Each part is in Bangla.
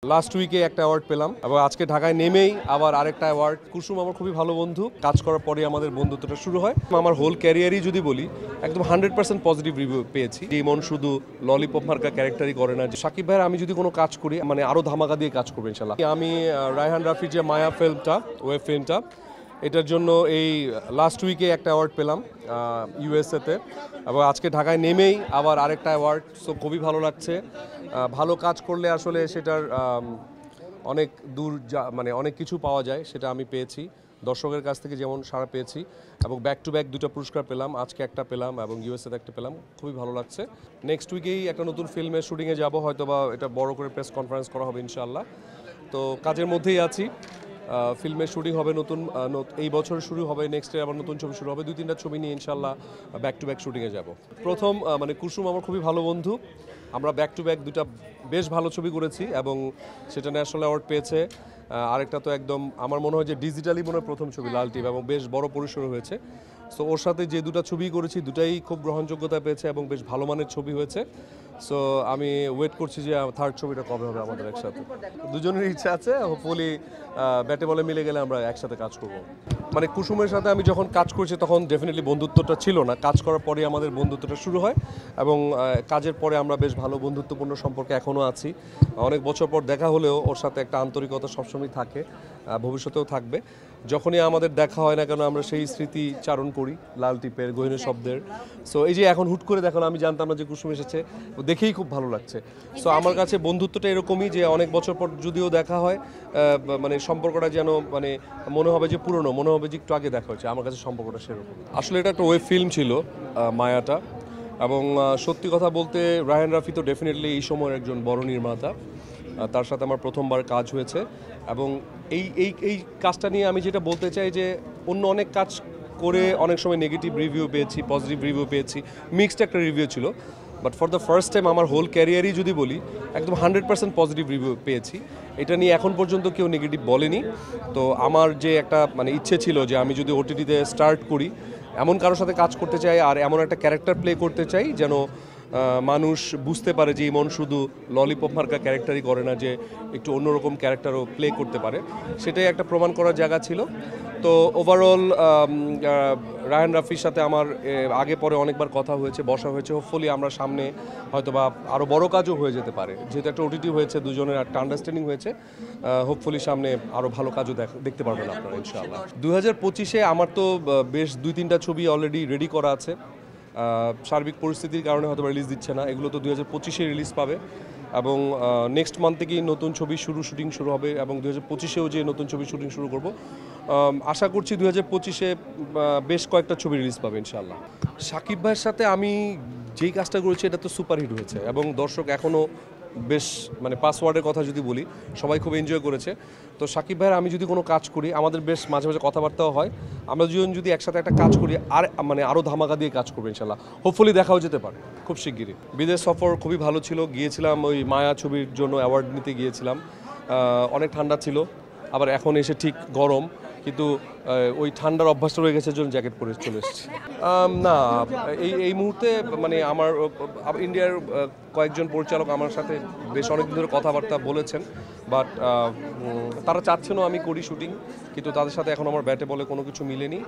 লাস্ট উইকে একটা অ্যাওয়ার্ড পেলাম এবং আজকে ঢাকায় নেমেই আবার আরেকটা অ্যাওয়ার্ড। কুসুম আমার খুবই ভালো বন্ধু, কাজ করার পরে আমাদের বন্ধুত্বটা শুরু হয়। আমার হোল ক্যারিয়ারই যদি বলি একদম 100% পজিটিভ রিভিউ পেয়েছি। ইমন শুধু ললিপপ মার্কা ক্যারেক্টারই করে না। সাকিব ভাইয়ের আমি যদি কোনো কাজ করি মানে আরো ধামাকা দিয়ে কাজ করবো ইনশাল্লাহ। আমি রায়হান রাফির যে মায়া ফিল্মটা, ওয়েব ফিল্মটা, এটার জন্য এই লাস্ট উইকে একটা অ্যাওয়ার্ড পেলাম ইউএসএতে এবং আজকে ঢাকায় নেমেই আবার আরেকটা অ্যাওয়ার্ড। সো খুবই ভালো লাগছে। ভালো কাজ করলে আসলে সেটার অনেক দূর মানে অনেক কিছু পাওয়া যায়, সেটা আমি পেয়েছি দর্শকের কাছ থেকে যেমন সাড়া পেয়েছি এবং ব্যাক টু ব্যাক দুটো পুরস্কার পেলাম, আজকে একটা পেলাম এবং ইউএসএতে একটা পেলাম। খুবই ভালো লাগছে। নেক্সট উইকেই একটা নতুন ফিল্মের শুটিংয়ে যাব, হয়তো বা এটা বড় করে প্রেস কনফারেন্স করা হবে ইনশাআল্লাহ। তো কাজের মধ্যেই আছি। ফিল্মের শুটিং হবে নতুন, এই বছর শুরু হবে, নেক্সট ইয়ার আবার নতুন ছবি শুরু হবে। 2-3টা ছবি নিয়ে ইনশাআল্লাহ ব্যাক টু ব্যাক শুটিংয়ে যাব। প্রথম মানে কুসুম আমার খুবই ভালো বন্ধু, আমরা ব্যাক টু ব্যাক দুটা বেশ ভালো ছবি করেছি এবং সেটা ন্যাশনাল অ্যাওয়ার্ড পেয়েছে। আরেকটা তো একদম আমার মনে হয় যে ডিজিটালি মনে হয় প্রথম ছবি লাল টিপ এবং বেশ বড় পরিসরে হয়েছে। সো ওর সাথে যে দুটো ছবি করেছি দুটাই খুব গ্রহণযোগ্যতা পেয়েছে এবং বেশ ভালো মানের ছবি হয়েছে। সো আমি ওয়েট করছি যে থার্ড ছবিটা কবে হবে আমাদের একসাথে। দুজনের ইচ্ছা আছে, হোপফুলি ব্যাটে বলে মিলে গেলে আমরা একসাথে কাজ করব। মানে কুসুমের সাথে আমি যখন কাজ করছি তখন ডেফিনেটলি বন্ধুত্বটা ছিল না, কাজ করার পরে আমাদের বন্ধুত্বটা শুরু হয় এবং কাজের পরে আমরা বেশ ভালো বন্ধুত্বপূর্ণ সম্পর্কে এখনও আছি। অনেক বছর পর দেখা হলেও ওর সাথে একটা আন্তরিকতা সবসময় থাকে, ভবিষ্যতেও থাকবে। যখনই আমাদের দেখা হয় না কেন আমরা সেই স্মৃতি চারণ করি লাল টিপের, গহিনী শব্দের। সো এই যে এখন হুট করে দেখানো, আমি জানতাম না যে কুসুম এসেছে, দেখেই খুব ভালো লাগছে। সো আমার কাছে বন্ধুত্বটা এরকমই যে অনেক বছর পর যদিও দেখা হয় মানে সম্পর্কটা যেন মানে মনে হবে যে পুরনো, মনে হবে যে একটু আগে দেখা হয়েছে। আমার কাছে সম্পর্কটা সেরকম। আসলে এটা একটা ওয়েব ফিল্ম ছিল মায়াটা, এবং সত্যি কথা বলতে রায়হান রাফি তো ডেফিনেটলি এই সময়ের একজন বড় নির্মাতা। তার সাথে আমার প্রথমবার কাজ হয়েছে এবং এই এই এই কাজটা নিয়ে আমি যেটা বলতে চাই যে অন্য অনেক কাজ করে অনেক সময় নেগেটিভ রিভিউ পেয়েছি, পজিটিভ রিভিউ পেয়েছি, মিক্সড একটা রিভিউ ছিল। But for the first time আমার হোল ক্যারিয়ারই যদি বলি একদম 100% পজিটিভ রিভিউ পেয়েছি। এটা নিয়ে এখন পর্যন্ত কেউ নেগেটিভ বলেনি। তো আমার যে একটা মানে ইচ্ছে ছিল যে আমি যদি ওটিটিতে স্টার্ট করি, এমন কারোর সাথে কাজ করতে চাই আর এমন একটা ক্যারেক্টার প্লে করতে চাই যেন মানুষ বুঝতে পারে যে ইমন শুধু ললিপপ মার্কা ক্যারেক্টারই করে না, যে একটু অন্যরকম ক্যারেক্টারও প্লে করতে পারে। সেটাই একটা প্রমাণ করার জায়গা ছিল। তো ওভারঅল রায়হান রাফির সাথে আমার আগে পরে অনেকবার কথা হয়েছে, বসা হয়েছে। হোপফুলি আমরা সামনে হয়তো বা আরও বড় কাজও হয়ে যেতে পারে, যেহেতু একটা ওটিটি হয়েছে, দুজনের একটা আন্ডারস্ট্যান্ডিং হয়েছে। হোপফুলি সামনে আরও ভালো কাজও দেখতে পারবেন আপনারা ইনশাআল্লাহ। 2025-এ আমার তো বেশ 2-3টা ছবি অলরেডি রেডি করা আছে। সার্বিক পরিস্থিতির কারণে হয়তো রিলিজ দিচ্ছে না, এগুলো তো 2025-এ রিলিজ পাবে এবং নেক্সট মান্থ থেকেই নতুন ছবি শুটিং শুরু হবে এবং 2025-এও যে নতুন ছবি শুটিং শুরু করব। আশা করছি 2025-এ বেশ কয়েকটা ছবি রিলিজ পাবে ইনশাআল্লাহ। সাকিব ভাইয়ের সাথে আমি যেই কাজটা করেছি এটা তো সুপারহিট হয়েছে এবং দর্শক এখনও বেশ মানে পাসওয়ার্ডের কথা যদি বলি সবাই খুব এনজয় করেছে। তো সাকিব ভাইয়ের আমি যদি কোনো কাজ করি, আমাদের বেশ মাঝে মাঝে কথাবার্তাও হয়, আমরা দুজন যদি একসাথে একটা কাজ করি আর মানে আরও ধামাকা দিয়ে কাজ করবো ইনশাল্লাহ। হোপফুলি দেখাও যেতে পারে খুব শিগগিরই। বিদেশ সফর খুবই ভালো ছিল, গিয়েছিলাম ওই মায়া ছবির জন্য অ্যাওয়ার্ড নিতে গিয়েছিলাম। অনেক ঠান্ডা ছিল, আবার এখন এসে ঠিক গরম, কিন্তু ওই ঠান্ডার অভ্যাসটা রয়ে গেছে জন্য জ্যাকেট পরে চলে এসেছি। না, এই মুহূর্তে মানে আমার ইন্ডিয়ার কয়েকজন পরিচালক আমার সাথে বেশ অনেক ধরে কথাবার্তা বলেছেন, বাট তারা চাচ্ছেনও আমি করি শুটিং, কিন্তু তাদের সাথে এখন আমার ব্যাটে বলে কোনো কিছু মিলেনি।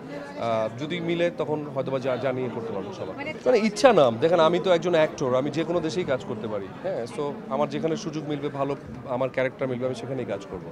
যদি মিলে তখন হয়তো বা জানিয়ে করতে পারবো সবাই। মানে ইচ্ছা না, দেখেন আমি তো একজন অ্যাক্টর, আমি যে কোনো দেশেই কাজ করতে পারি। হ্যাঁ, সো আমার যেখানে সুযোগ মিলবে, ভালো আমার ক্যারেক্টার মিলবে, আমি সেখানেই কাজ করবো।